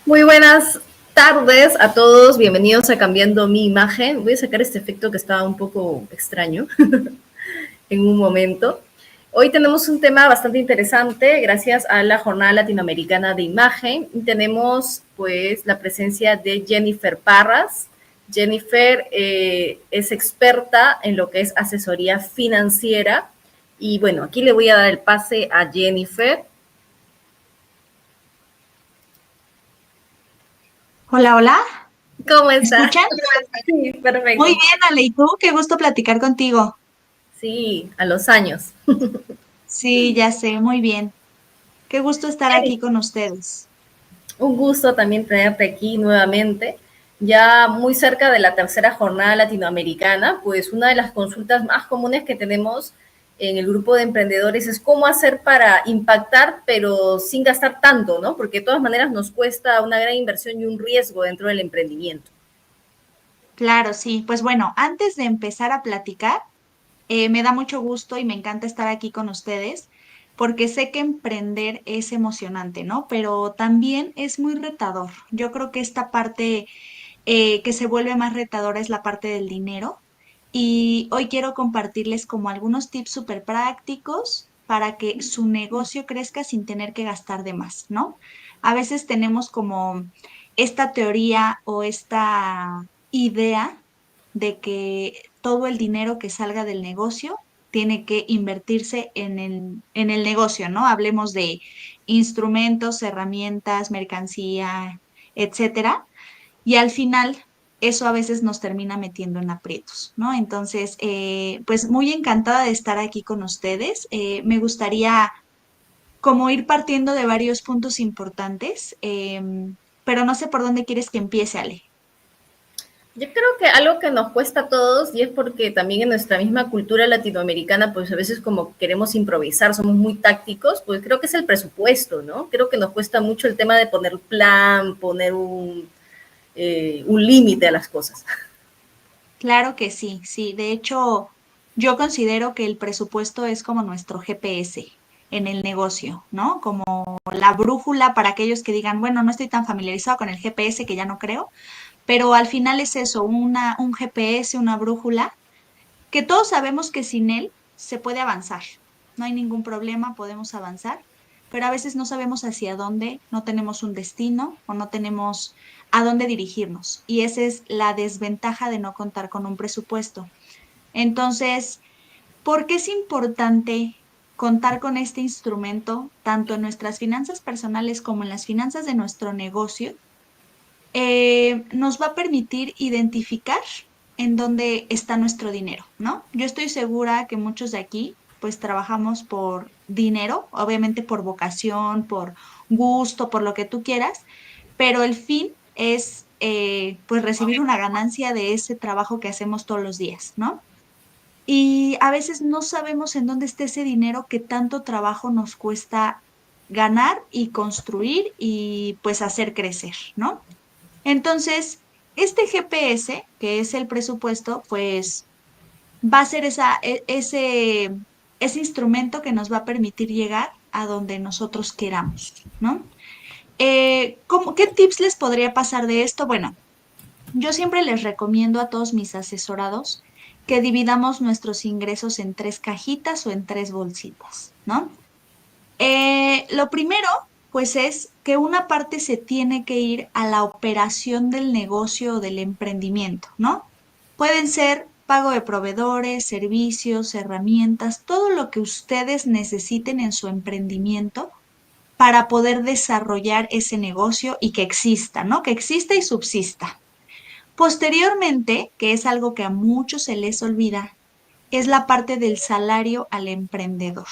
Muy buenas tardes a todos, bienvenidos a Cambiando mi Imagen. Voy a sacar este efecto que estaba un poco extraño en un momento. Hoy tenemos un tema bastante interesante gracias a la Jornada Latinoamericana de Imagen. Tenemos pues la presencia de Jennifer Parras. Jennifer es experta en lo que es asesoría financiera y bueno, aquí le voy a dar el pase a Jennifer. Hola, hola. ¿Cómo ¿Me estás? escuchan? Sí, Muy perfecto. bien, Ale. ¿Y tú? Qué gusto platicar contigo. Sí, a los años. Sí, ya sé, muy bien. Qué gusto estar aquí con ustedes. Un gusto también tenerte aquí nuevamente. Ya muy cerca de la tercera jornada latinoamericana, pues una de las consultas más comunes que tenemos en el grupo de emprendedores es cómo hacer para impactar, pero sin gastar tanto, ¿no? Porque de todas maneras nos cuesta una gran inversión y un riesgo dentro del emprendimiento. Claro, sí. Pues bueno, antes de empezar a platicar, me da mucho gusto y me encanta estar aquí con ustedes porque sé que emprender es emocionante, ¿no? Pero también es muy retador. Yo creo que esta parte que se vuelve más retadora es la parte del dinero. Y hoy quiero compartirles como algunos tips súper prácticos para que su negocio crezca sin tener que gastar de más, ¿no? A veces tenemos como esta teoría o esta idea de que todo el dinero que salga del negocio tiene que invertirse en el negocio, ¿no? Hablemos de instrumentos, herramientas, mercancía, etcétera. Y al final, eso a veces nos termina metiendo en aprietos, ¿no? Entonces, pues muy encantada de estar aquí con ustedes. Me gustaría como ir partiendo de varios puntos importantes, pero no sé por dónde quieres que empiece, Ale. Yo creo que algo que nos cuesta a todos, y es porque también en nuestra misma cultura latinoamericana, pues a veces como queremos improvisar, somos muy tácticos, pues creo que es el presupuesto, ¿no? Creo que nos cuesta mucho el tema de poner plan, poner un límite a las cosas. Claro que sí, sí. De hecho, yo considero que el presupuesto es como nuestro GPS en el negocio, ¿no? Como la brújula para aquellos que digan, bueno, no estoy tan familiarizado con el GPS que ya no creo, pero al final es eso, un GPS, una brújula, que todos sabemos que sin él se puede avanzar. No hay ningún problema, podemos avanzar, pero a veces no sabemos hacia dónde, no tenemos un destino o no tenemos a dónde dirigirnos. Y esa es la desventaja de no contar con un presupuesto. Entonces, ¿por qué es importante contar con este instrumento, tanto en nuestras finanzas personales como en las finanzas de nuestro negocio? Nos va a permitir identificar en dónde está nuestro dinero, ¿no? Yo estoy segura que muchos de aquí, pues trabajamos por dinero, obviamente por vocación, por gusto, por lo que tú quieras, pero el fin es, pues, recibir una ganancia de ese trabajo que hacemos todos los días, ¿no? Y a veces no sabemos en dónde está ese dinero que tanto trabajo nos cuesta ganar y construir y pues hacer crecer, ¿no? Entonces, este GPS, que es el presupuesto, pues va a ser ese instrumento que nos va a permitir llegar a donde nosotros queramos, ¿no? ¿Qué tips les podría pasar de esto? Bueno, yo siempre les recomiendo a todos mis asesorados que dividamos nuestros ingresos en tres cajitas o en tres bolsitas, ¿no? Lo primero, pues es que una parte se tiene que ir a la operación del negocio o del emprendimiento, ¿no? Pueden ser pago de proveedores, servicios, herramientas, todo lo que ustedes necesiten en su emprendimiento para poder desarrollar ese negocio y que exista, ¿no? Que exista y subsista. Posteriormente, que es algo que a muchos se les olvida, es la parte del salario al emprendedor.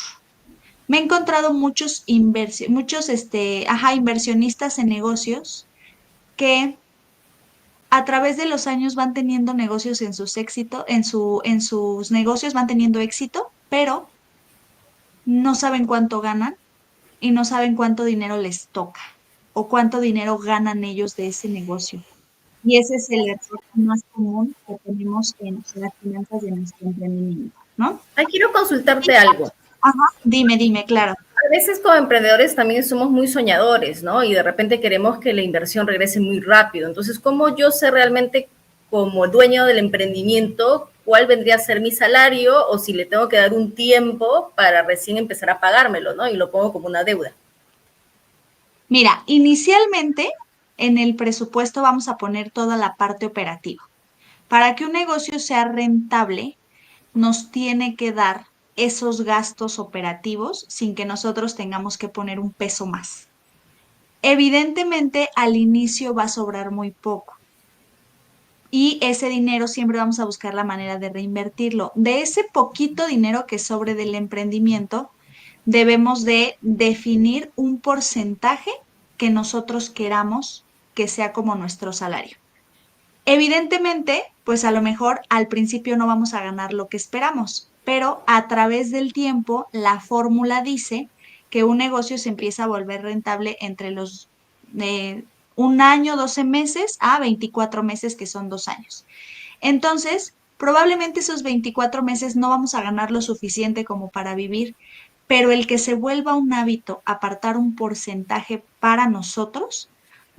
Me he encontrado inversionistas en negocios que a través de los años van teniendo negocios en sus negocios van teniendo éxito, pero no saben cuánto ganan y no saben cuánto dinero les toca o cuánto dinero ganan ellos de ese negocio. Y ese es el error más común que tenemos en las finanzas de nuestro emprendimiento, ¿no? Ay, quiero Y- consultarte algo. Ajá, dime, claro. veces como emprendedores también somos muy soñadores, ¿no? Y de repente queremos que la inversión regrese muy rápido. Entonces, ¿cómo yo sé realmente como dueño del emprendimiento cuál vendría a ser mi salario o si le tengo que dar un tiempo para recién empezar a pagármelo, ¿no? Y lo pongo como una deuda. Mira, inicialmente en el presupuesto vamos a poner toda la parte operativa. Para que un negocio sea rentable, nos tiene que dar esos gastos operativos sin que nosotros tengamos que poner un peso más. Evidentemente, al inicio va a sobrar muy poco y ese dinero siempre vamos a buscar la manera de reinvertirlo. De ese poquito dinero que sobre del emprendimiento, debemos de definir un porcentaje que nosotros queramos que sea como nuestro salario. Evidentemente, pues a lo mejor al principio no vamos a ganar lo que esperamos, pero a través del tiempo la fórmula dice que un negocio se empieza a volver rentable entre los eh, un año, 12 meses a 24 meses, que son 2 años. Entonces, probablemente esos 24 meses no vamos a ganar lo suficiente como para vivir, pero el que se vuelva un hábito apartar un porcentaje para nosotros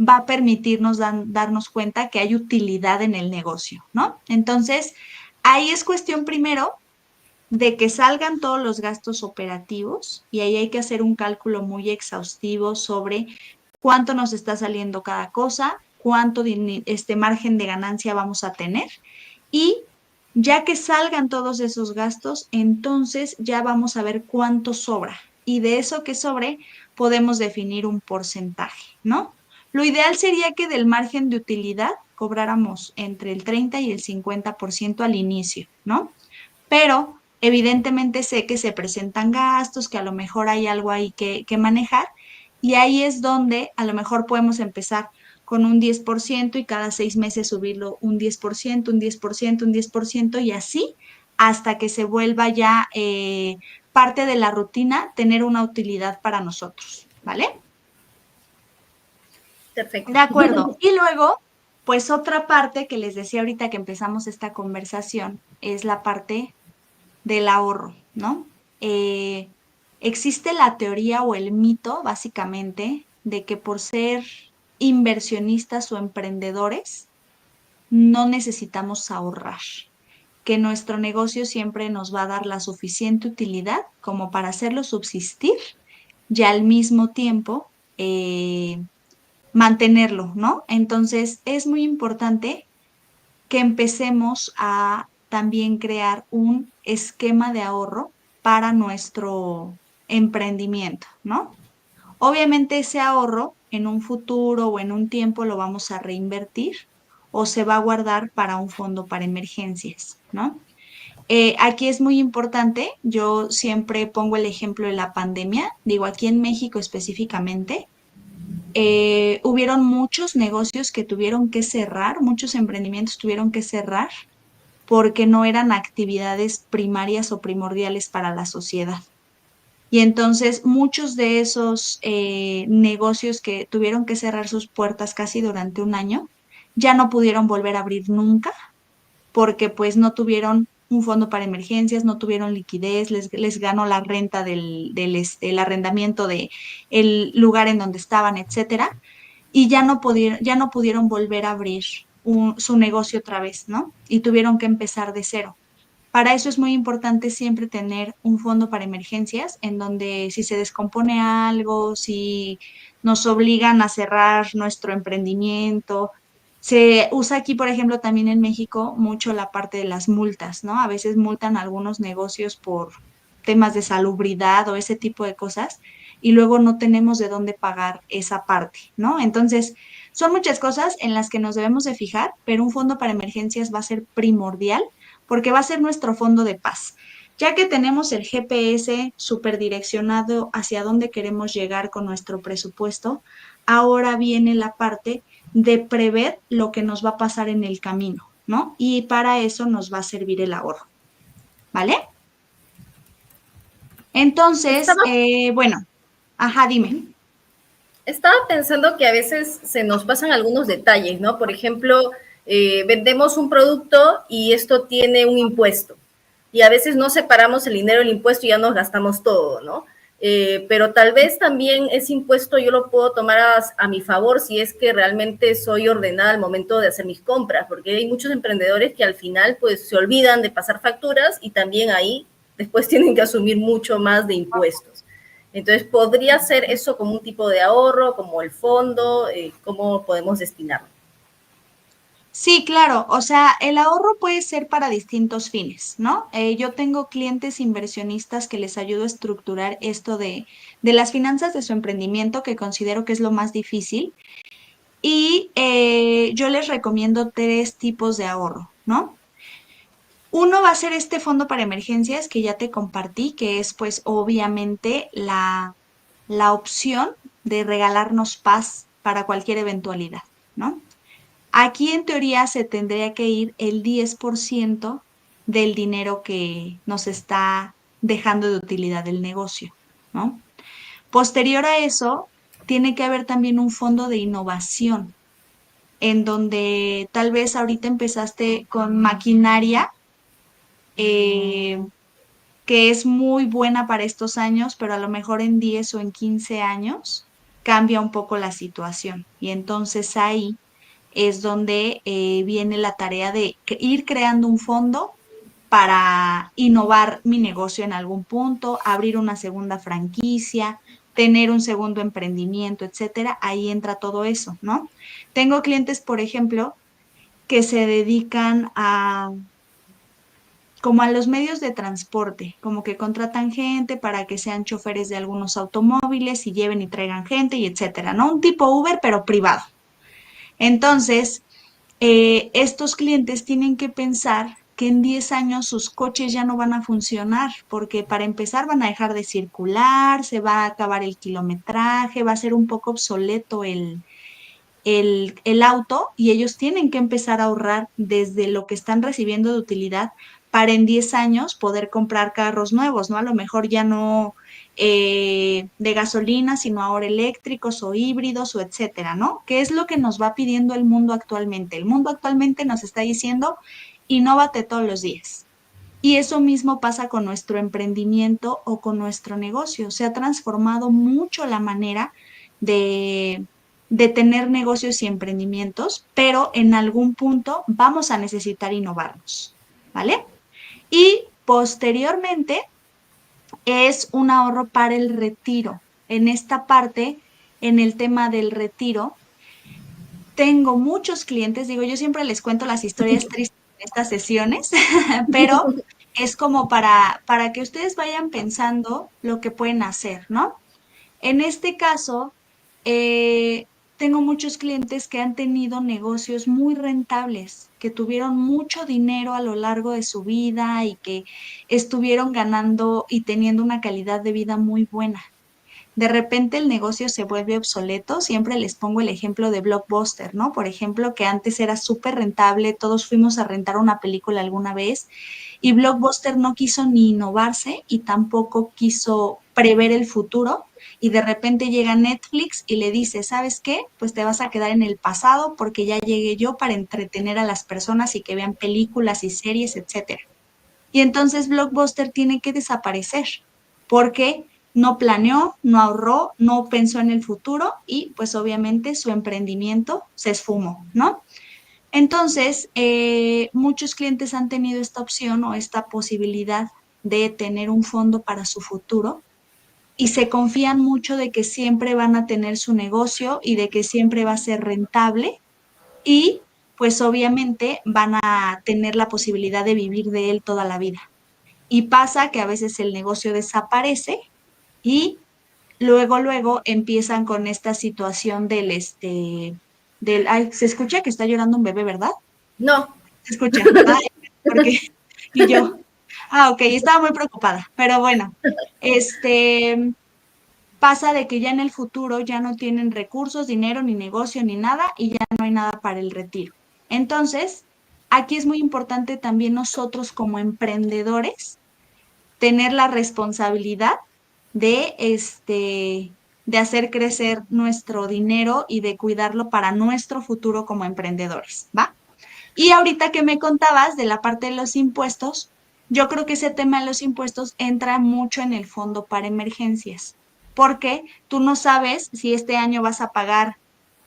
va a permitirnos darnos cuenta que hay utilidad en el negocio, ¿no? Entonces, ahí es cuestión primero de que salgan todos los gastos operativos y ahí hay que hacer un cálculo muy exhaustivo sobre cuánto nos está saliendo cada cosa, cuánto margen de ganancia vamos a tener y ya que salgan todos esos gastos, entonces ya vamos a ver cuánto sobra. Y de eso que sobre, podemos definir un porcentaje, ¿no? Lo ideal sería que del margen de utilidad cobráramos entre el 30 y el 50% al inicio, ¿no? Pero evidentemente sé que se presentan gastos, que a lo mejor hay algo ahí que manejar, y ahí es donde a lo mejor podemos empezar con un 10% y cada 6 meses subirlo un 10%, un 10%, un 10% y así hasta que se vuelva ya parte de la rutina tener una utilidad para nosotros, ¿vale? Perfecto. De acuerdo. Y luego, pues otra parte que les decía ahorita que empezamos esta conversación es la parte del ahorro, ¿no? Existe la teoría o el mito, básicamente, de que por ser inversionistas o emprendedores, no necesitamos ahorrar, que nuestro negocio siempre nos va a dar la suficiente utilidad como para hacerlo subsistir y al mismo tiempo mantenerlo, ¿no? Entonces, es muy importante que empecemos a también crear un esquema de ahorro para nuestro emprendimiento, ¿no? Obviamente ese ahorro en un futuro o en un tiempo lo vamos a reinvertir o se va a guardar para un fondo para emergencias, ¿no? Aquí es muy importante, yo siempre pongo el ejemplo de la pandemia, digo aquí en México específicamente, hubieron muchos negocios que tuvieron que cerrar, muchos emprendimientos tuvieron que cerrar porque no eran actividades primarias o primordiales para la sociedad. Y entonces muchos de esos negocios que tuvieron que cerrar sus puertas casi durante un año, ya no pudieron volver a abrir nunca porque pues no tuvieron un fondo para emergencias, no tuvieron liquidez, les ganó la renta el arrendamiento de el lugar en donde estaban, etcétera, y ya no pudieron volver a abrir su negocio otra vez, ¿no? Y tuvieron que empezar de cero. Para eso es muy importante siempre tener un fondo para emergencias en donde si se descompone algo, si nos obligan a cerrar nuestro emprendimiento, se usa aquí, por ejemplo, también en México mucho la parte de las multas, ¿no? A veces multan a algunos negocios por temas de salubridad o ese tipo de cosas y luego no tenemos de dónde pagar esa parte, ¿no? Entonces, son muchas cosas en las que nos debemos de fijar, pero un fondo para emergencias va a ser primordial porque va a ser nuestro fondo de paz. Ya que tenemos el GPS superdireccionado hacia dónde queremos llegar con nuestro presupuesto, ahora viene la parte de prever lo que nos va a pasar en el camino, ¿no? Y para eso nos va a servir el ahorro, ¿vale? Entonces, Estaba, bueno, ajá, dime. estaba pensando que a veces se nos pasan algunos detalles, ¿no? Por ejemplo, vendemos un producto y esto tiene un impuesto. Y a veces no separamos el dinero del impuesto y ya nos gastamos todo, ¿no? pero tal vez también ese impuesto yo lo puedo tomar a mi favor si es que realmente soy ordenada al momento de hacer mis compras, porque hay muchos emprendedores que al final pues se olvidan de pasar facturas y también ahí después tienen que asumir mucho más de impuestos. Entonces, ¿podría ser eso como un tipo de ahorro, como el fondo? ¿Cómo podemos destinarlo? Sí, claro. O sea, el ahorro puede ser para distintos fines, ¿no? Yo tengo clientes inversionistas que les ayudo a estructurar esto de las finanzas de su emprendimiento, que considero que es lo más difícil. Y yo les recomiendo tres tipos de ahorro, ¿no? Uno va a ser este fondo para emergencias que ya te compartí, que es pues obviamente la opción de regalarnos paz para cualquier eventualidad, ¿no? Aquí en teoría se tendría que ir el 10% del dinero que nos está dejando de utilidad el negocio, ¿no? Posterior a eso, tiene que haber también un fondo de innovación, en donde tal vez ahorita empezaste con maquinaria eh, que es muy buena para estos años, pero a lo mejor en 10 o en 15 años cambia un poco la situación. Y entonces ahí es donde viene la tarea de ir creando un fondo para innovar mi negocio en algún punto, abrir una segunda franquicia, tener un segundo emprendimiento, etcétera. Ahí entra todo eso, ¿no? Tengo clientes, por ejemplo, que se dedican a como a los medios de transporte, como que contratan gente para que sean choferes de algunos automóviles y lleven y traigan gente y etcétera, ¿no? Un tipo Uber, pero privado. Entonces, estos clientes tienen que pensar que en 10 años sus coches ya no van a funcionar, porque para empezar van a dejar de circular, se va a acabar el kilometraje, va a ser un poco obsoleto el auto y ellos tienen que empezar a ahorrar desde lo que están recibiendo de utilidad para en 10 años poder comprar carros nuevos, ¿no? A lo mejor ya no de gasolina, sino ahora eléctricos o híbridos o etcétera, ¿no? ¿Qué es lo que nos va pidiendo el mundo actualmente? El mundo actualmente nos está diciendo, innovate todos los días. Y eso mismo pasa con nuestro emprendimiento o con nuestro negocio. Se ha transformado mucho la manera de, de tener negocios y emprendimientos, pero en algún punto vamos a necesitar innovarnos, ¿vale? Y posteriormente es un ahorro para el retiro. En esta parte, en el tema del retiro, tengo muchos clientes, digo, yo siempre les cuento las historias tristes en estas sesiones, pero es como para que ustedes vayan pensando lo que pueden hacer, ¿no? En este caso, eh, tengo muchos clientes que han tenido negocios muy rentables, que tuvieron mucho dinero a lo largo de su vida y que estuvieron ganando y teniendo una calidad de vida muy buena. De repente el negocio se vuelve obsoleto. Siempre les pongo el ejemplo de Blockbuster, ¿no? Por ejemplo, que antes era súper rentable, todos fuimos a rentar una película alguna vez y Blockbuster no quiso ni innovarse y tampoco quiso prever el futuro. Y de repente llega Netflix y le dice, ¿sabes qué? Pues te vas a quedar en el pasado porque ya llegué yo para entretener a las personas y que vean películas y series, etcétera. Y entonces Blockbuster tiene que desaparecer porque no planeó, no ahorró, no pensó en el futuro y pues obviamente su emprendimiento se esfumó, ¿no? Entonces, muchos clientes han tenido esta opción o esta posibilidad de tener un fondo para su futuro y se confían mucho de que siempre van a tener su negocio y de que siempre va a ser rentable y pues obviamente van a tener la posibilidad de vivir de él toda la vida. Y pasa que a veces el negocio desaparece y luego empiezan con esta situación ay, se escucha que está llorando un bebé, ¿verdad? No. Se escucha. Ay, porque, y yo, ok, estaba muy preocupada, pero bueno, este, pasa de que ya en el futuro ya no tienen recursos, dinero, ni negocio, ni nada, y ya no hay nada para el retiro. Entonces, aquí es muy importante también nosotros como emprendedores tener la responsabilidad de de hacer crecer nuestro dinero y de cuidarlo para nuestro futuro como emprendedores, ¿va? Y ahorita que me contabas de la parte de los impuestos, yo creo que ese tema de los impuestos entra mucho en el fondo para emergencias, porque tú no sabes si este año vas a pagar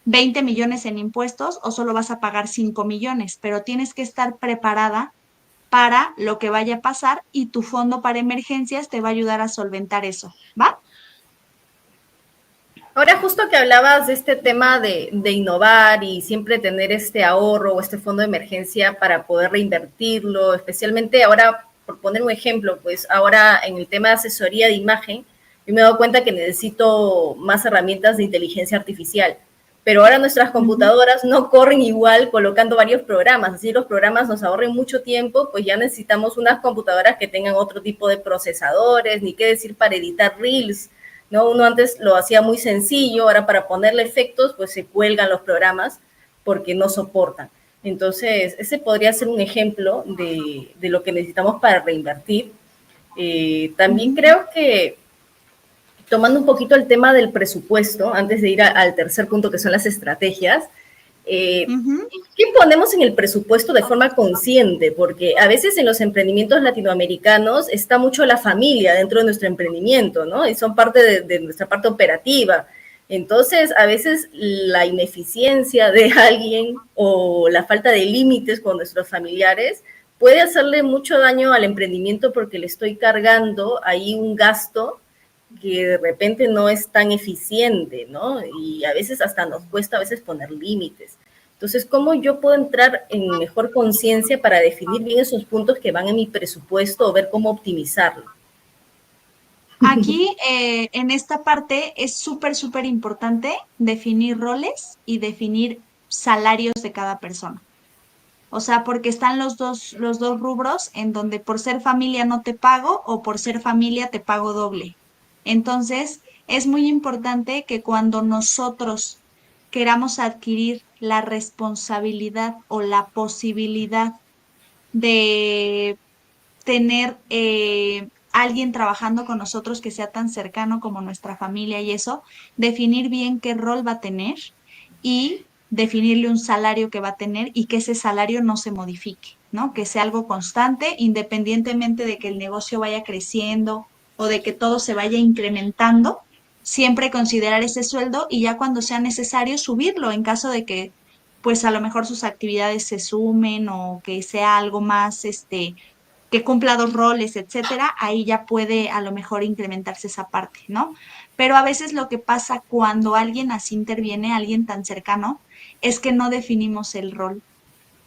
20 millones en impuestos o solo vas a pagar 5 millones, pero tienes que estar preparada para lo que vaya a pasar y tu fondo para emergencias te va a ayudar a solventar eso, ¿va? Ahora, justo que hablabas de este tema de innovar y siempre tener este ahorro o este fondo de emergencia para poder reinvertirlo, especialmente ahora, por poner un ejemplo, pues ahora en el tema de asesoría de imagen, yo me he dado cuenta que necesito más herramientas de inteligencia artificial. Pero ahora nuestras Ujú. computadoras no corren igual colocando varios programas. Así los programas nos ahorren mucho tiempo, pues ya necesitamos unas computadoras que tengan otro tipo de procesadores, ni qué decir para editar reels, ¿no? Uno antes lo hacía muy sencillo, ahora para ponerle efectos, pues se cuelgan los programas porque no soportan. Entonces, ese podría ser un ejemplo de lo que necesitamos para reinvertir. También Ujú. creo que tomando un poquito el tema del presupuesto, antes de ir al tercer punto que son las estrategias, eh, Ujú. ¿qué ponemos en el presupuesto de forma consciente? Porque a veces en los emprendimientos latinoamericanos está mucho la familia dentro de nuestro emprendimiento, ¿no? Y son parte de nuestra parte operativa. Entonces, a veces la ineficiencia de alguien o la falta de límites con nuestros familiares puede hacerle mucho daño al emprendimiento porque le estoy cargando ahí un gasto que de repente no es tan eficiente, ¿no? Y a veces hasta nos cuesta a veces poner límites. Entonces, ¿cómo yo puedo entrar en mejor conciencia para definir bien esos puntos que van en mi presupuesto o ver cómo optimizarlo? Aquí, en esta parte, es súper, súper importante definir roles y definir salarios de cada persona. O sea, porque están los dos rubros en donde por ser familia no te pago o por ser familia te pago doble. Entonces, es muy importante que cuando nosotros queramos adquirir la responsabilidad o la posibilidad de tener alguien trabajando con nosotros que sea tan cercano como nuestra familia y eso, definir bien qué rol va a tener y definirle un salario que va a tener y que ese salario no se modifique, ¿no? Que sea algo constante, independientemente de que el negocio vaya creciendo o de que todo se vaya incrementando, siempre considerar ese sueldo y ya cuando sea necesario subirlo en caso de que pues a lo mejor sus actividades se sumen o que sea algo más que cumpla dos roles, etcétera, ahí ya puede a lo mejor incrementarse esa parte, ¿no? Pero a veces lo que pasa cuando alguien así interviene, alguien tan cercano, es que no definimos el rol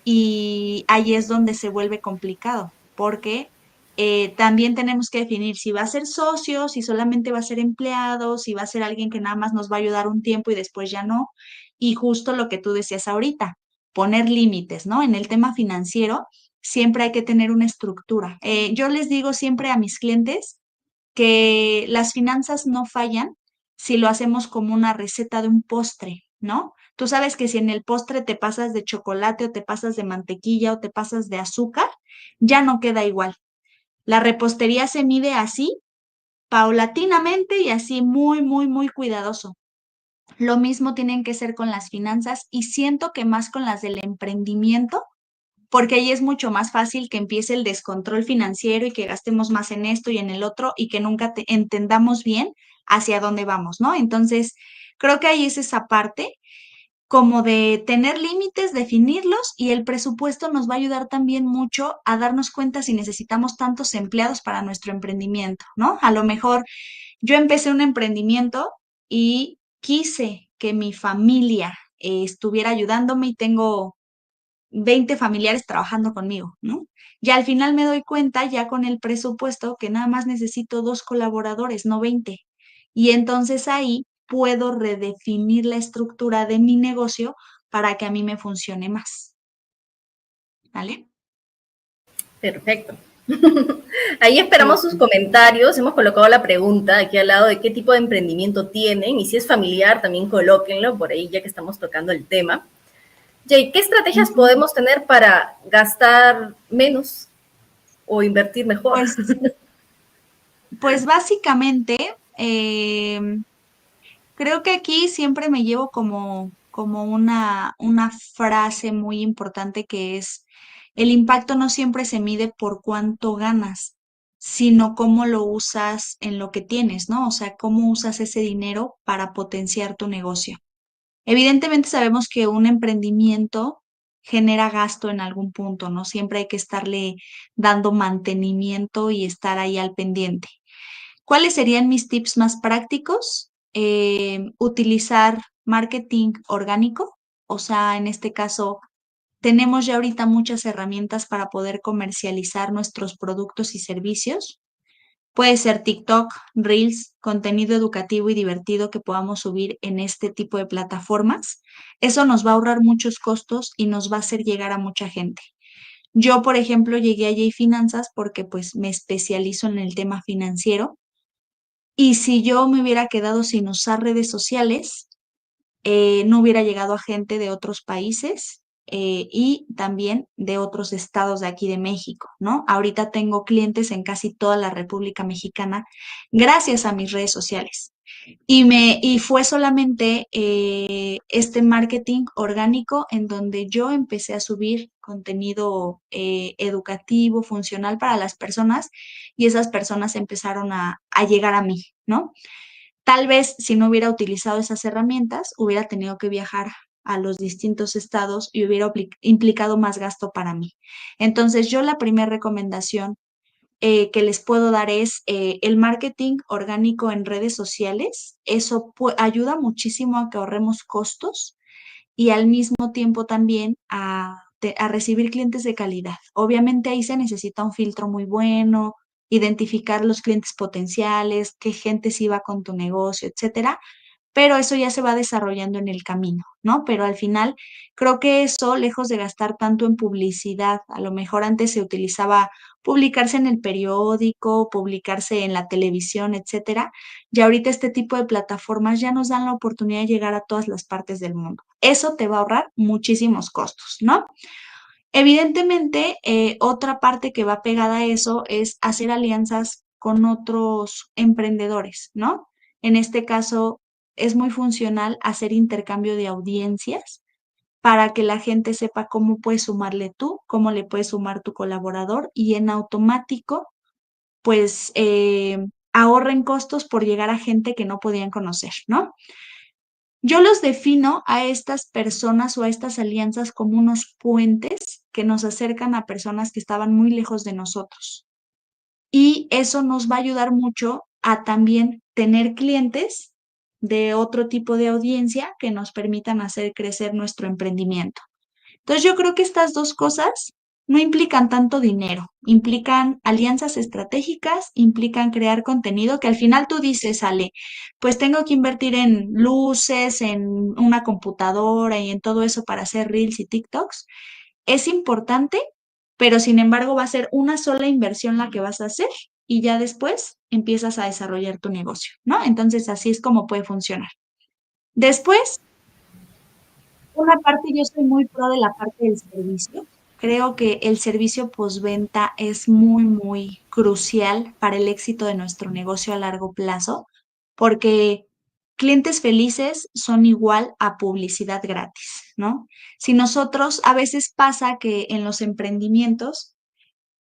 y ahí es donde se vuelve complicado, porque también tenemos que definir si va a ser socio, si solamente va a ser empleado, si va a ser alguien que nada más nos va a ayudar un tiempo y después ya no. Y justo lo que tú decías ahorita, poner límites, ¿no? En el tema financiero siempre hay que tener una estructura. Yo les digo siempre a mis clientes que las finanzas no fallan si lo hacemos como una receta de un postre, ¿no? Tú sabes que si en el postre te pasas de chocolate o te pasas de mantequilla o te pasas de azúcar, ya no queda igual. La repostería se mide así, paulatinamente y así muy, muy, muy cuidadoso. Lo mismo tienen que ser con las finanzas y siento que más con las del emprendimiento porque ahí es mucho más fácil que empiece el descontrol financiero y que gastemos más en esto y en el otro y que nunca entendamos bien hacia dónde vamos, ¿no? Entonces, creo que ahí es esa parte como de tener límites, definirlos y el presupuesto nos va a ayudar también mucho a darnos cuenta si necesitamos tantos empleados para nuestro emprendimiento, ¿no? A lo mejor yo empecé un emprendimiento y quise que mi familia estuviera ayudándome y tengo 20 familiares trabajando conmigo, ¿no? Y al final me doy cuenta ya con el presupuesto que nada más necesito dos colaboradores, no 20. Y entonces ahí puedo redefinir la estructura de mi negocio para que a mí me funcione más, ¿vale? Perfecto. Ahí esperamos Sí. sus comentarios. Hemos colocado la pregunta aquí al lado de qué tipo de emprendimiento tienen y si es familiar, también colóquenlo por ahí ya que estamos tocando el tema. Jay, ¿qué estrategias Ujú. podemos tener para gastar menos o invertir mejor? Pues, pues básicamente, creo que aquí siempre me llevo como una frase muy importante que es el impacto no siempre se mide por cuánto ganas, sino cómo lo usas en lo que tienes, ¿no? O sea, cómo usas ese dinero para potenciar tu negocio. Evidentemente sabemos que un emprendimiento genera gasto en algún punto, ¿no? Siempre hay que estarle dando mantenimiento y estar ahí al pendiente. ¿Cuáles serían mis tips más prácticos? Utilizar marketing orgánico, o sea, en este caso, tenemos ya ahorita muchas herramientas para poder comercializar nuestros productos y servicios. Puede ser TikTok, Reels, contenido educativo y divertido que podamos subir en este tipo de plataformas. Eso nos va a ahorrar muchos costos y nos va a hacer llegar a mucha gente. Yo, por ejemplo, llegué a Yay Finanzas porque pues me especializo en el tema financiero y si yo me hubiera quedado sin usar redes sociales, no hubiera llegado a gente de otros países y también de otros estados de aquí de México, ¿no? Ahorita tengo clientes en casi toda la República Mexicana gracias a mis redes sociales. Y fue solamente este marketing orgánico en donde yo empecé a subir contenido educativo, funcional para las personas y esas personas empezaron a llegar a mí, ¿no? Tal vez si no hubiera utilizado esas herramientas, hubiera tenido que viajar a los distintos estados y hubiera implicado más gasto para mí. Entonces, yo la primera recomendación que les puedo dar es el marketing orgánico en redes sociales. Eso ayuda muchísimo a que ahorremos costos y al mismo tiempo también a recibir clientes de calidad. Obviamente ahí se necesita un filtro muy bueno, identificar los clientes potenciales, qué gente sí va con tu negocio, etcétera, pero eso ya se va desarrollando en el camino, ¿no? Pero al final creo que eso, lejos de gastar tanto en publicidad, a lo mejor antes se utilizaba publicarse en el periódico, publicarse en la televisión, etcétera, y ahorita este tipo de plataformas ya nos dan la oportunidad de llegar a todas las partes del mundo. Eso te va a ahorrar muchísimos costos, ¿no? Evidentemente, otra parte que va pegada a eso es hacer alianzas con otros emprendedores, ¿no? En este caso, es muy funcional hacer intercambio de audiencias para que la gente sepa cómo puedes sumarle tú, cómo le puedes sumar tu colaborador y en automático, pues, ahorren costos por llegar a gente que no podían conocer, ¿no? Yo los defino a estas personas o a estas alianzas como unos puentes que nos acercan a personas que estaban muy lejos de nosotros. Y eso nos va a ayudar mucho a también tener clientes de otro tipo de audiencia que nos permitan hacer crecer nuestro emprendimiento. Entonces yo creo que estas dos cosas no implican tanto dinero, implican alianzas estratégicas, implican crear contenido que al final tú dices, Ale, pues tengo que invertir en luces, en una computadora y en todo eso para hacer reels y TikToks. Es importante, pero sin embargo va a ser una sola inversión la que vas a hacer y ya después empiezas a desarrollar tu negocio, ¿no? Entonces así es como puede funcionar. Después, una parte, yo soy muy pro de la parte del servicio. Creo que el servicio postventa es muy, muy crucial para el éxito de nuestro negocio a largo plazo, porque clientes felices son igual a publicidad gratis, ¿no? Si nosotros, a veces pasa que en los emprendimientos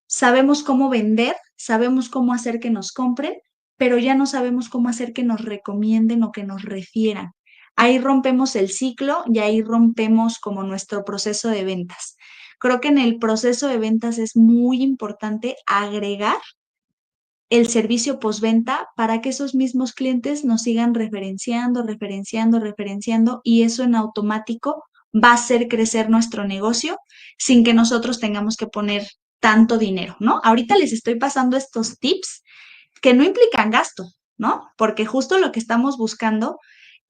sabemos cómo vender, sabemos cómo hacer que nos compren, pero ya no sabemos cómo hacer que nos recomienden o que nos refieran. Ahí rompemos el ciclo y ahí rompemos como nuestro proceso de ventas. Creo que en el proceso de ventas es muy importante agregar el servicio postventa para que esos mismos clientes nos sigan referenciando, referenciando, referenciando y eso en automático va a hacer crecer nuestro negocio sin que nosotros tengamos que poner tanto dinero, ¿no? Ahorita les estoy pasando estos tips que no implican gasto, ¿no? Porque justo lo que estamos buscando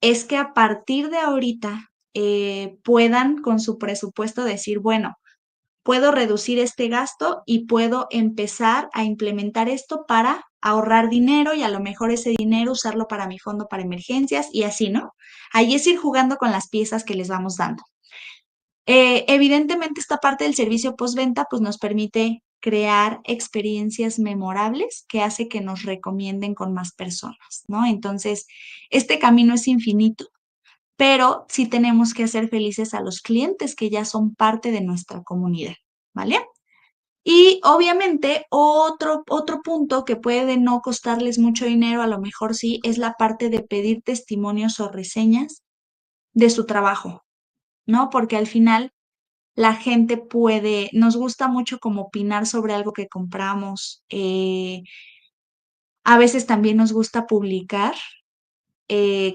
es que a partir de ahorita puedan con su presupuesto decir, bueno, puedo reducir este gasto y puedo empezar a implementar esto para ahorrar dinero y a lo mejor ese dinero usarlo para mi fondo para emergencias y así, ¿no? Ahí es ir jugando con las piezas que les vamos dando. Evidentemente, esta parte del servicio postventa pues nos permite crear experiencias memorables que hace que nos recomienden con más personas, ¿no? Entonces, este camino es infinito, pero sí tenemos que hacer felices a los clientes que ya son parte de nuestra comunidad, ¿vale? Y obviamente otro punto que puede no costarles mucho dinero, a lo mejor sí, es la parte de pedir testimonios o reseñas de su trabajo, ¿no? Porque al final la gente nos gusta mucho como opinar sobre algo que compramos. A veces también nos gusta publicar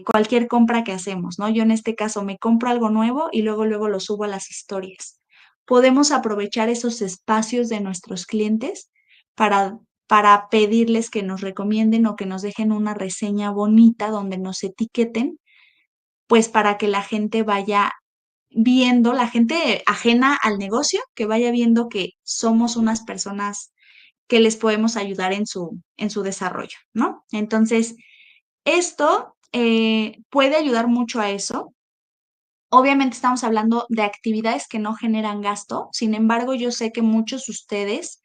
cualquier compra que hacemos, ¿no? Yo en este caso me compro algo nuevo y luego lo subo a las historias. Podemos aprovechar esos espacios de nuestros clientes para, para pedirles que nos recomienden o que nos dejen una reseña bonita donde nos etiqueten, pues para que la gente vaya viendo, la gente ajena al negocio, que vaya viendo que somos unas personas que les podemos ayudar en su desarrollo, ¿no? Entonces, esto puede ayudar mucho a eso. Obviamente estamos hablando de actividades que no generan gasto, sin embargo, yo sé que muchos de ustedes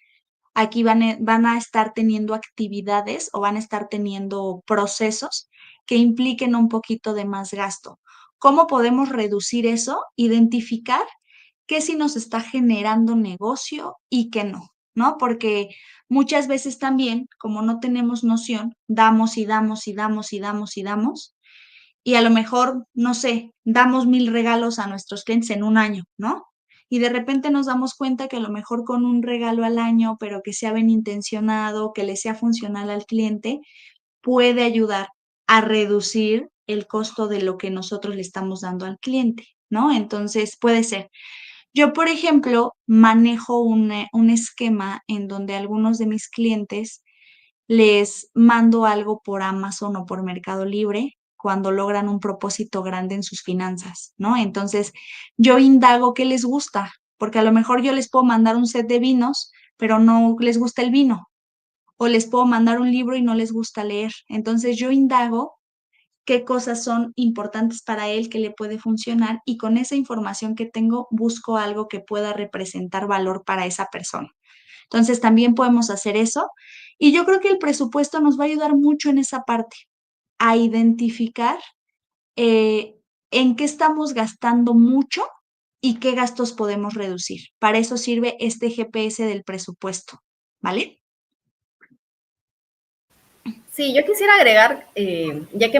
aquí van a estar teniendo actividades o van a estar teniendo procesos que impliquen un poquito de más gasto. ¿Cómo podemos reducir eso? Identificar qué sí nos está generando negocio y qué no, ¿no? Porque muchas veces también, como no tenemos noción, damos y damos y damos y damos y damos, y a lo mejor, no sé, damos 1000 regalos a nuestros clientes en un año, ¿no? Y de repente nos damos cuenta que a lo mejor con un regalo al año, pero que sea bien intencionado, que le sea funcional al cliente, puede ayudar a reducir el costo de lo que nosotros le estamos dando al cliente, ¿no? Entonces, puede ser. Yo, por ejemplo, manejo un esquema en donde a algunos de mis clientes les mando algo por Amazon o por Mercado Libre cuando logran un propósito grande en sus finanzas, ¿no? Entonces, yo indago qué les gusta, porque a lo mejor yo les puedo mandar un set de vinos, pero no les gusta el vino, o les puedo mandar un libro y no les gusta leer. Entonces, yo indago qué cosas son importantes para él, que le puede funcionar, y con esa información que tengo busco algo que pueda representar valor para esa persona. Entonces también podemos hacer eso. Y yo creo que el presupuesto nos va a ayudar mucho en esa parte, a identificar eh, en qué estamos gastando mucho y qué gastos podemos reducir. Para eso sirve este GPS del presupuesto, ¿vale? Sí, yo quisiera agregar, ya que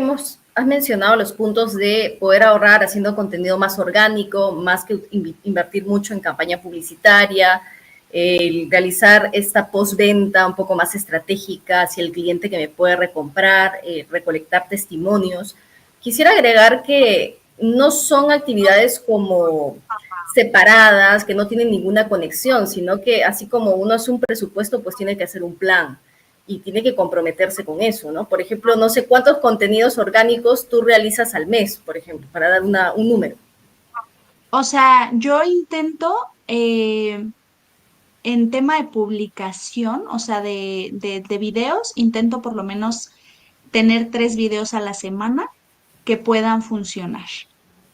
has mencionado los puntos de poder ahorrar haciendo contenido más orgánico, más que invertir mucho en campaña publicitaria, realizar esta postventa un poco más estratégica hacia el cliente que me puede recomprar, recolectar testimonios. Quisiera agregar que no son actividades como separadas, que no tienen ninguna conexión, sino que así como uno hace un presupuesto, pues tiene que hacer un plan y tiene que comprometerse con eso, ¿no? Por ejemplo, no sé cuántos contenidos orgánicos tú realizas al mes, por ejemplo, para dar un número. O sea, yo intento en tema de publicación, o sea, de videos, intento por lo menos tener 3 videos a la semana que puedan funcionar.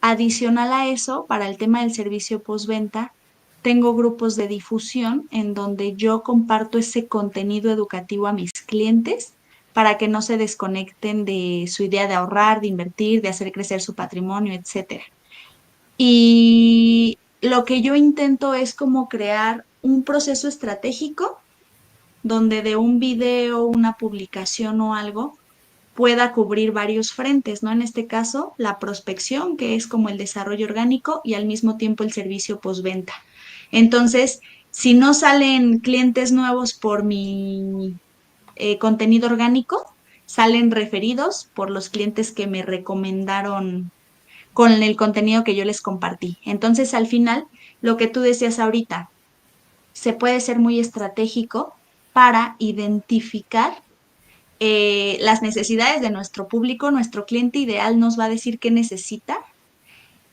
Adicional a eso, para el tema del servicio postventa, tengo grupos de difusión en donde yo comparto ese contenido educativo a mis clientes para que no se desconecten de su idea de ahorrar, de invertir, de hacer crecer su patrimonio, etcétera. Y lo que yo intento es como crear un proceso estratégico donde de un video, una publicación o algo pueda cubrir varios frentes, ¿no? En este caso, la prospección, que es como el desarrollo orgánico, y al mismo tiempo el servicio postventa. Entonces, si no salen clientes nuevos por mi contenido orgánico, salen referidos por los clientes que me recomendaron con el contenido que yo les compartí. Entonces, al final, lo que tú decías ahorita, se puede ser muy estratégico para identificar las necesidades de nuestro público. Nuestro cliente ideal nos va a decir qué necesita,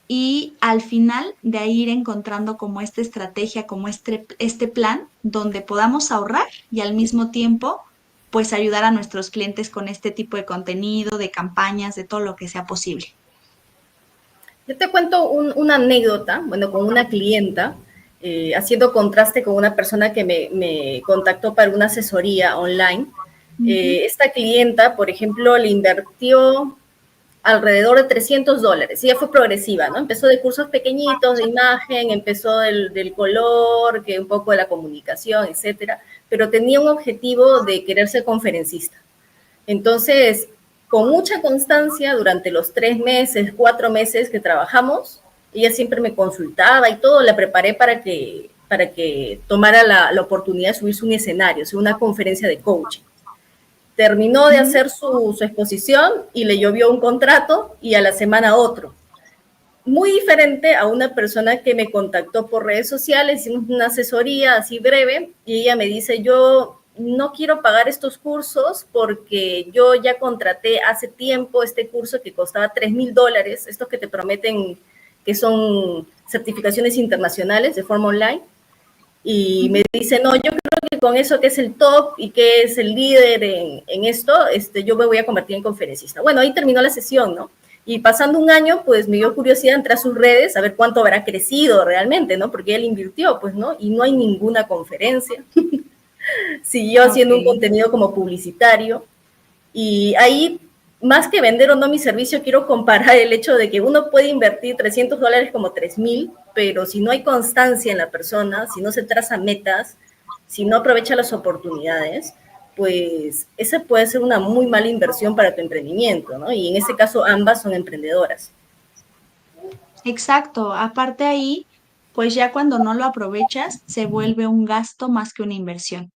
y al final de ahí ir encontrando como esta estrategia, como este plan donde podamos ahorrar y al mismo tiempo pues ayudar a nuestros clientes con este tipo de contenido, de campañas, de todo lo que sea posible. Yo te cuento una anécdota, bueno, con una clienta, haciendo contraste con una persona que me contactó para una asesoría online. Ujú. Esta clienta, por ejemplo, le invirtió alrededor de $300. Y ya fue progresiva, ¿no? Empezó de cursos pequeñitos de imagen, empezó del color, que un poco de la comunicación, etcétera, pero tenía un objetivo de querer ser conferencista. Entonces, con mucha constancia, durante los 3 meses, 4 meses que trabajamos, ella siempre me consultaba y todo, la preparé para que tomara la oportunidad de subirse a un escenario, una conferencia de coaching. Terminó de hacer su exposición y le llovió un contrato y a la semana otro. Muy diferente a una persona que me contactó por redes sociales, hicimos una asesoría así breve y ella me dice, yo no quiero pagar estos cursos porque yo ya contraté hace tiempo este curso que costaba $3,000, estos que te prometen que son certificaciones internacionales de forma online. Y me dice, no, yo creo que con eso que es el top y que es el líder en esto, yo me voy a convertir en conferencista. Bueno, ahí terminó la sesión, ¿no? Y pasando un año, pues me dio curiosidad entrar a sus redes, a ver cuánto habrá crecido realmente, ¿no? Porque él invirtió, pues, ¿no? Y no hay ninguna conferencia. Siguió haciendo un contenido como publicitario. Y ahí, más que vender o no mi servicio, quiero comparar el hecho de que uno puede invertir $300 como 3,000, pero si no hay constancia en la persona, si no se traza metas, si no aprovecha las oportunidades, pues esa puede ser una muy mala inversión para tu emprendimiento, ¿no? Y en ese caso ambas son emprendedoras. Exacto. Aparte ahí, pues ya cuando no lo aprovechas, se vuelve un gasto más que una inversión.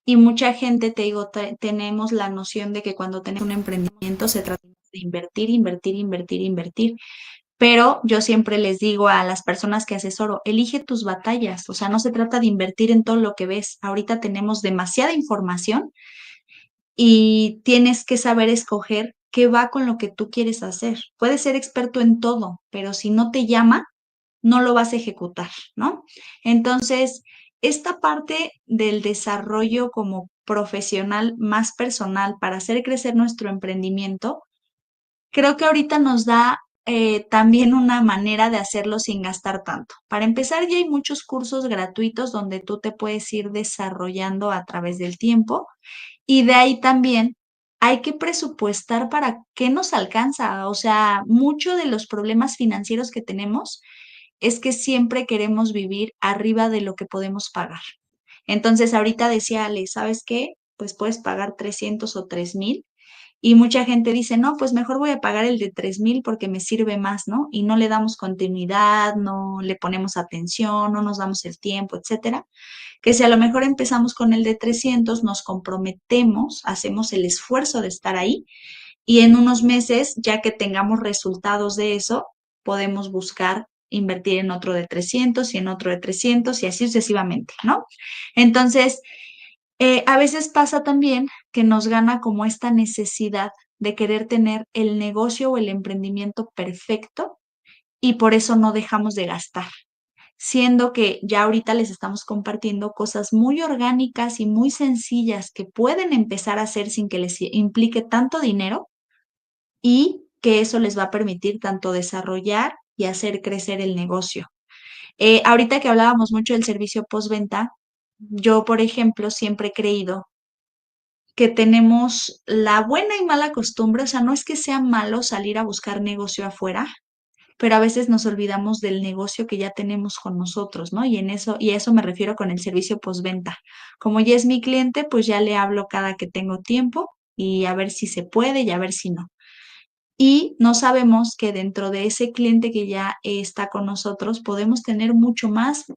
Y mucha gente, te digo, tenemos la noción de que cuando tenemos un emprendimiento se trata de invertir, invertir, invertir, invertir. Pero yo siempre les digo a las personas que asesoro, elige tus batallas. O sea, no se trata de invertir en todo lo que ves. Ahorita tenemos demasiada información y tienes que saber escoger qué va con lo que tú quieres hacer. Puedes ser experto en todo, pero si no te llama, no lo vas a ejecutar, ¿no? Entonces, esta parte del desarrollo como profesional más personal para hacer crecer nuestro emprendimiento, creo que ahorita nos da también una manera de hacerlo sin gastar tanto. Para empezar, ya hay muchos cursos gratuitos donde tú te puedes ir desarrollando a través del tiempo y de ahí también hay que presupuestar para qué nos alcanza. O sea, mucho de los problemas financieros que tenemos es que siempre queremos vivir arriba de lo que podemos pagar. Entonces, ahorita decía Ale, ¿sabes qué? Pues puedes pagar 300 o 3,000 y mucha gente dice, no, pues mejor voy a pagar el de 3,000 porque me sirve más, ¿no? Y no le damos continuidad, no le ponemos atención, no nos damos el tiempo, etcétera. Que si a lo mejor empezamos con el de 300, nos comprometemos, hacemos el esfuerzo de estar ahí y en unos meses, ya que tengamos resultados de eso, podemos buscar invertir en otro de 300 y en otro de 300 y así sucesivamente, ¿no? Entonces, a veces pasa también que nos gana como esta necesidad de querer tener el negocio o el emprendimiento perfecto y por eso no dejamos de gastar, siendo que ya ahorita les estamos compartiendo cosas muy orgánicas y muy sencillas que pueden empezar a hacer sin que les implique tanto dinero y que eso les va a permitir tanto desarrollar y hacer crecer el negocio. Ahorita que hablábamos mucho del servicio postventa, yo, por ejemplo, siempre he creído que tenemos la buena y mala costumbre, o sea, no es que sea malo salir a buscar negocio afuera, pero a veces nos olvidamos del negocio que ya tenemos con nosotros, ¿no? Y a eso me refiero con el servicio postventa. Como ya es mi cliente, pues ya le hablo cada que tengo tiempo y a ver si se puede y a ver si no. Y no sabemos que dentro de ese cliente que ya está con nosotros podemos tener mucho más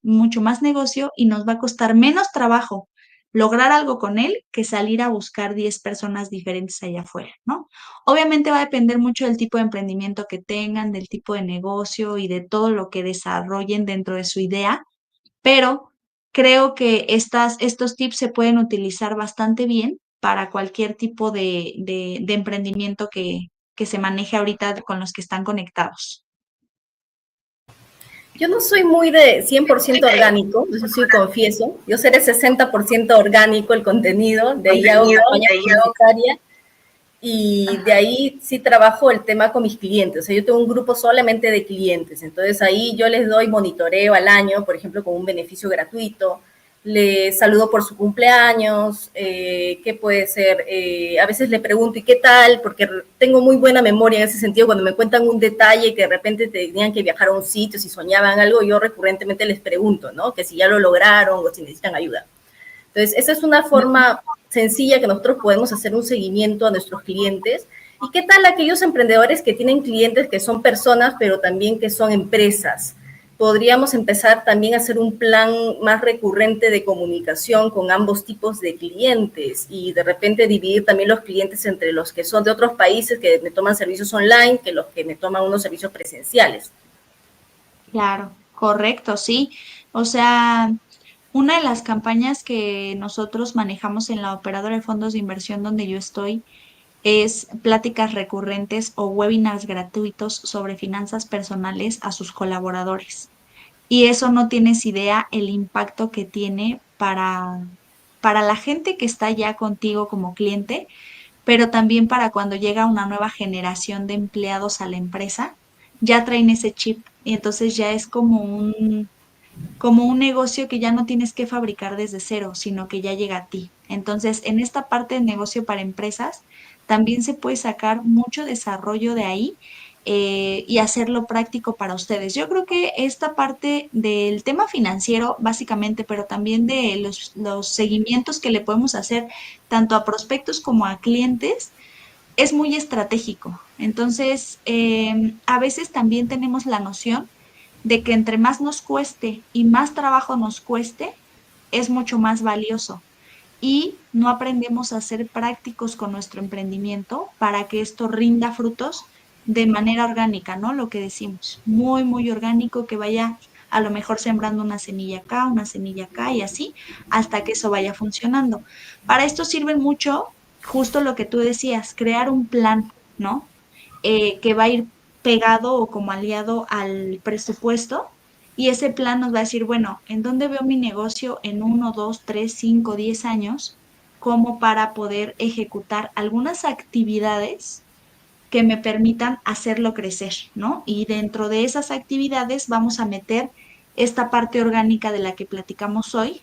negocio y nos va a costar menos trabajo lograr algo con él que salir a buscar 10 personas diferentes allá afuera, ¿no? Obviamente va a depender mucho del tipo de emprendimiento que tengan, del tipo de negocio y de todo lo que desarrollen dentro de su idea, pero creo que estos tips se pueden utilizar bastante bien para cualquier tipo de emprendimiento que se maneje ahorita con los que están conectados. Yo no soy muy de 100% orgánico, eso sí confieso. Yo seré 60% orgánico el contenido, de ahí hago campaña publicitaria y de ahí sí trabajo el tema con mis clientes. O sea, yo tengo un grupo solamente de clientes, entonces ahí yo les doy monitoreo al año, por ejemplo, con un beneficio gratuito. le saludo por su cumpleaños, ¿qué puede ser? A veces le pregunto, ¿y qué tal? Porque tengo muy buena memoria en ese sentido, cuando me cuentan un detalle que de repente tenían que viajar a un sitio, si soñaban algo, yo recurrentemente les pregunto, ¿no? Que si ya lo lograron o si necesitan ayuda. Entonces, esa es una forma sencilla que nosotros podemos hacer un seguimiento a nuestros clientes. ¿Y qué tal aquellos emprendedores que tienen clientes que son personas, pero también que son empresas? Podríamos empezar también a hacer un plan más recurrente de comunicación con ambos tipos de clientes y de repente dividir también los clientes entre los que son de otros países que me toman servicios online que los que me toman unos servicios presenciales. Claro, correcto, sí. O sea, una de las campañas que nosotros manejamos en la operadora de fondos de inversión donde yo estoy es pláticas recurrentes o webinars gratuitos sobre finanzas personales a sus colaboradores. Y eso no tienes idea el impacto que tiene para la gente que está ya contigo como cliente, pero también para cuando llega una nueva generación de empleados a la empresa, ya traen ese chip y entonces ya es como un negocio que ya no tienes que fabricar desde cero, sino que ya llega a ti. Entonces, en esta parte de negocio para empresas, también se puede sacar mucho desarrollo de ahí y hacerlo práctico para ustedes. Yo creo que esta parte del tema financiero, básicamente, pero también de los seguimientos que le podemos hacer tanto a prospectos como a clientes, es muy estratégico. Entonces, a veces también tenemos la noción de que entre más nos cueste y más trabajo nos cueste, es mucho más valioso. Y no aprendemos a ser prácticos con nuestro emprendimiento para que esto rinda frutos de manera orgánica, ¿no? Lo que decimos, muy, muy orgánico, que vaya a lo mejor sembrando una semilla acá y así, hasta que eso vaya funcionando. Para esto sirven mucho, justo lo que tú decías, crear un plan, ¿no? Que va a ir pegado o como aliado al presupuesto. Y ese plan nos va a decir, bueno, ¿en dónde veo mi negocio en 1, 2, 3, 5, 10 años? Como para poder ejecutar algunas actividades que me permitan hacerlo crecer, ¿no? Y dentro de esas actividades vamos a meter esta parte orgánica de la que platicamos hoy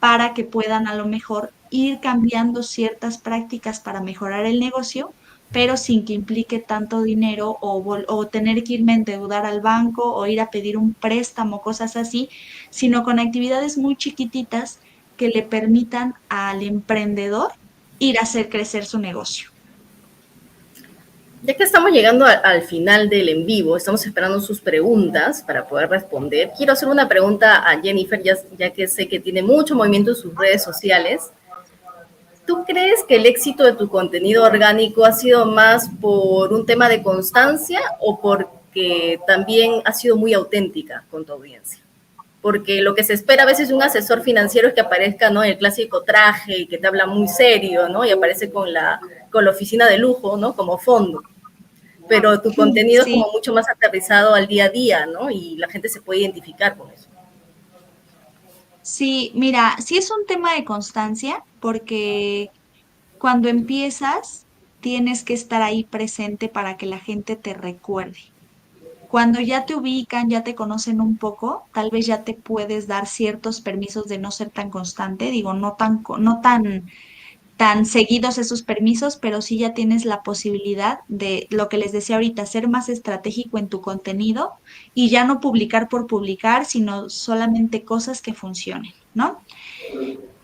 para que puedan a lo mejor ir cambiando ciertas prácticas para mejorar el negocio, pero sin que implique tanto dinero o tener que irme a endeudar al banco o ir a pedir un préstamo, cosas así, sino con actividades muy chiquititas que le permitan al emprendedor ir a hacer crecer su negocio. Ya que estamos llegando al final del en vivo, estamos esperando sus preguntas para poder responder. Quiero hacer una pregunta a Jennifer, ya que sé que tiene mucho movimiento en sus redes sociales. ¿Tú crees que el éxito de tu contenido orgánico ha sido más por un tema de constancia o porque también ha sido muy auténtica con tu audiencia? Porque lo que se espera a veces de un asesor financiero es que aparezca, ¿no?, el clásico traje y que te habla muy serio, ¿no? Y aparece con la oficina de lujo, ¿no?, como fondo. Pero tu contenido es como Sí, mucho más aterrizado al día a día, ¿no? Y la gente se puede identificar con eso. sí, mira, sí es un tema de constancia porque cuando empiezas tienes que estar ahí presente para que la gente te recuerde. Cuando ya te ubican, ya te conocen un poco, tal vez ya te puedes dar ciertos permisos de no ser tan constante, digo, no tan seguidos esos permisos, pero sí ya tienes la posibilidad de lo que les decía ahorita, ser más estratégico en tu contenido y ya no publicar por publicar, sino solamente cosas que funcionen, ¿no?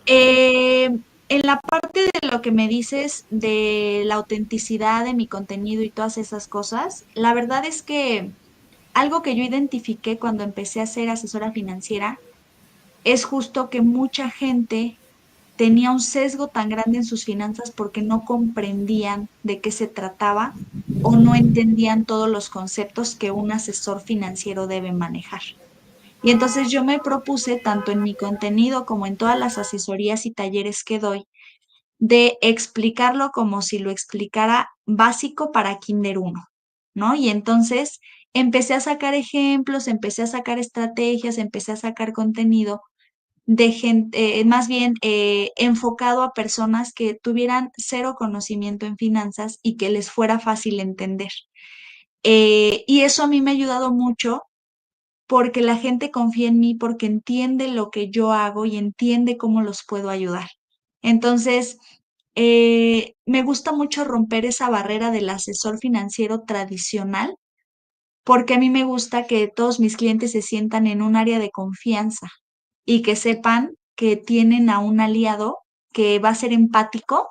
Eh, en la parte de lo que me dices de la autenticidad de mi contenido y todas esas cosas, la verdad es que algo que yo identifiqué cuando empecé a ser asesora financiera es justo que mucha gente tenía un sesgo tan grande en sus finanzas porque no comprendían de qué se trataba o no entendían todos los conceptos que un asesor financiero debe manejar. Y entonces yo me propuse, tanto en mi contenido como en todas las asesorías y talleres que doy, de explicarlo como si lo explicara básico para Kinder 1, ¿no? Y entonces empecé a sacar ejemplos, empecé a sacar estrategias, empecé a sacar contenido de gente, más bien enfocado a personas que tuvieran cero conocimiento en finanzas y que les fuera fácil entender. Y eso a mí me ha ayudado mucho porque la gente confía en mí, porque entiende lo que yo hago y entiende cómo los puedo ayudar. Entonces, me gusta mucho romper esa barrera del asesor financiero tradicional, porque a mí me gusta que todos mis clientes se sientan en un área de confianza y que sepan que tienen a un aliado que va a ser empático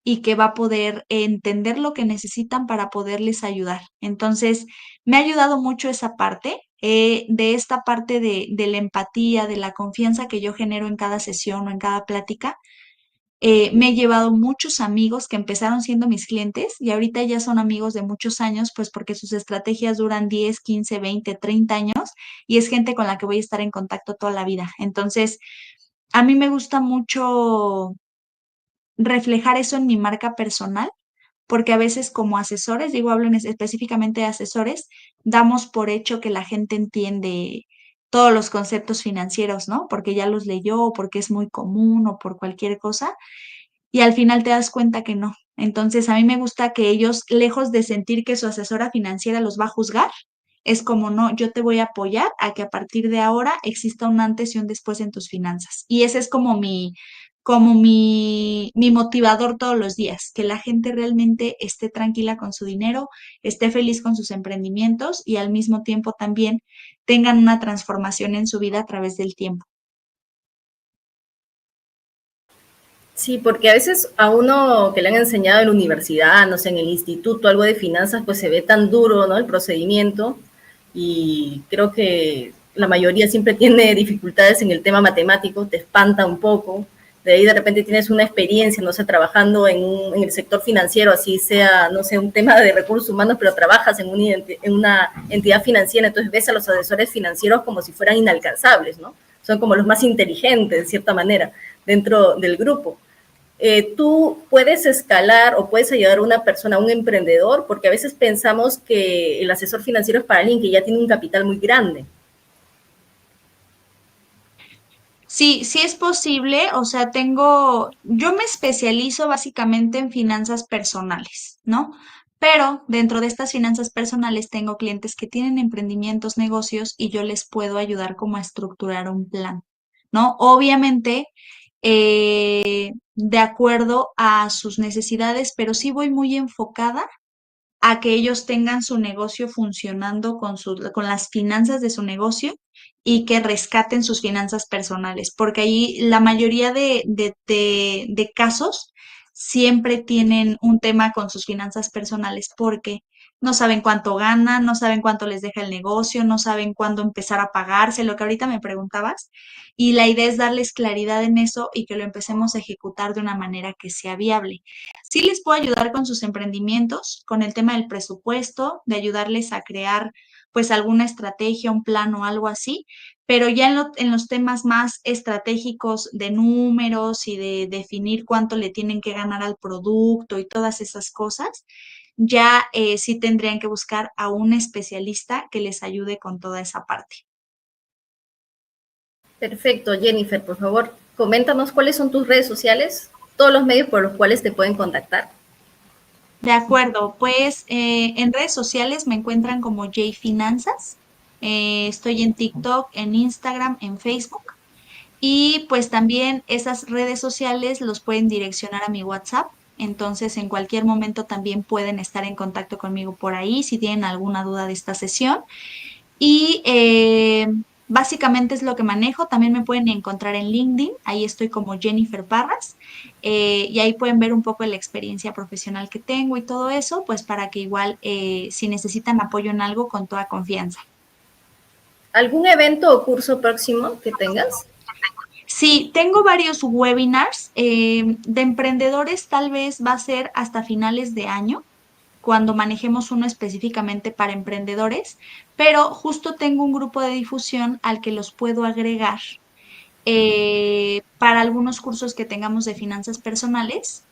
y que va a poder entender lo que necesitan para poderles ayudar. Entonces, me ha ayudado mucho esa parte, de esta parte de la empatía, de la confianza que yo genero en cada sesión o en cada plática. Me he llevado muchos amigos que empezaron siendo mis clientes y ahorita ya son amigos de muchos años, pues porque sus estrategias duran 10, 15, 20, 30 años y es gente con la que voy a estar en contacto toda la vida. Entonces, a mí me gusta mucho reflejar eso en mi marca personal, porque a veces como asesores, digo, hablo específicamente de asesores, damos por hecho que la gente entiende todos los conceptos financieros, ¿no? Porque ya los leyó, o porque es muy común, o por cualquier cosa, y al final te das cuenta que no. Entonces, a mí me gusta que ellos, lejos de sentir que su asesora financiera los va a juzgar, es como, no, yo te voy a apoyar a que a partir de ahora exista un antes y un después en tus finanzas. Y ese es como mi motivador todos los días, que la gente realmente esté tranquila con su dinero, esté feliz con sus emprendimientos y al mismo tiempo también tengan una transformación en su vida a través del tiempo. Sí, porque a veces a uno que le han enseñado en la universidad, no sé, en el instituto, algo de finanzas, pues se ve tan duro, ¿no? El procedimiento y creo que la mayoría siempre tiene dificultades en el tema matemático, te espanta un poco. De ahí de repente tienes una experiencia, no sé, trabajando en el sector financiero, así sea, no sé, un tema de recursos humanos, pero trabajas en una entidad financiera, entonces ves a los asesores financieros como si fueran inalcanzables, ¿no? Son como los más inteligentes, de cierta manera, dentro del grupo. Tú puedes escalar o puedes ayudar a una persona, a un emprendedor, porque a veces pensamos que el asesor financiero es para alguien que ya tiene un capital muy grande. Sí, sí es posible, o sea, yo me especializo básicamente en finanzas personales, ¿no? Pero dentro de estas finanzas personales tengo clientes que tienen emprendimientos, negocios y yo les puedo ayudar como a estructurar un plan, ¿no? Obviamente, de acuerdo a sus necesidades, pero sí voy muy enfocada a que ellos tengan su negocio funcionando con las finanzas de su negocio y que rescaten sus finanzas personales, porque ahí la mayoría de casos siempre tienen un tema con sus finanzas personales porque no saben cuánto ganan, no saben cuánto les deja el negocio, no saben cuándo empezar a pagarse, lo que ahorita me preguntabas, y la idea es darles claridad en eso y que lo empecemos a ejecutar de una manera que sea viable. Sí les puedo ayudar con sus emprendimientos, con el tema del presupuesto, de ayudarles a crear pues alguna estrategia, un plan o algo así, pero ya en los temas más estratégicos de números y de definir cuánto le tienen que ganar al producto y todas esas cosas, ya sí tendrían que buscar a un especialista que les ayude con toda esa parte. Perfecto, Jennifer, por favor, coméntanos cuáles son tus redes sociales, todos los medios por los cuales te pueden contactar. De acuerdo, pues en redes sociales me encuentran como J Finanzas. Estoy en TikTok, en Instagram, en Facebook. Y pues también esas redes sociales los pueden direccionar a mi WhatsApp. Entonces, en cualquier momento también pueden estar en contacto conmigo por ahí si tienen alguna duda de esta sesión. Y básicamente es lo que manejo. También me pueden encontrar en LinkedIn. Ahí estoy como Jennifer Parras. Y ahí pueden ver un poco de la experiencia profesional que tengo y todo eso, pues para que igual si necesitan apoyo en algo, con toda confianza. ¿Algún evento o curso próximo que tengas? Sí, tengo varios webinars de emprendedores, tal vez va a ser hasta finales de año, cuando manejemos uno específicamente para emprendedores, pero justo tengo un grupo de difusión al que los puedo agregar para algunos cursos que tengamos de finanzas personales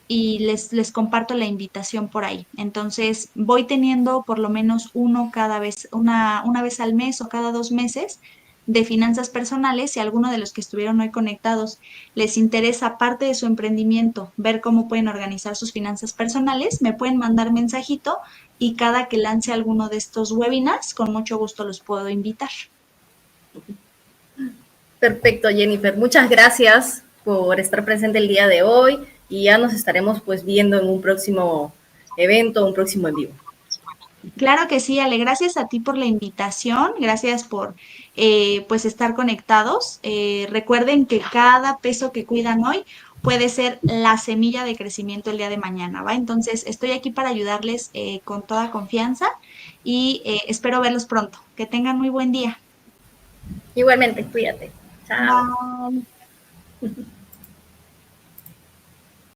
y les comparto la invitación por ahí. Entonces, voy teniendo por lo menos uno cada vez, una vez al mes o cada 2 meses de finanzas personales. Si alguno de los que estuvieron hoy conectados les interesa parte de su emprendimiento, ver cómo pueden organizar sus finanzas personales, me pueden mandar mensajito y cada que lance alguno de estos webinars, con mucho gusto los puedo invitar. Perfecto, Jennifer. Muchas gracias por estar presente el día de hoy y ya nos estaremos pues viendo en un próximo evento, un próximo en vivo. Claro que sí, Ale, gracias a ti por la invitación, gracias por pues estar conectados. Recuerden que cada peso que cuidan hoy puede ser la semilla de crecimiento el día de mañana, ¿va? Entonces, estoy aquí para ayudarles con toda confianza y espero verlos pronto. Que tengan muy buen día. Igualmente, cuídate. Chao. Bye.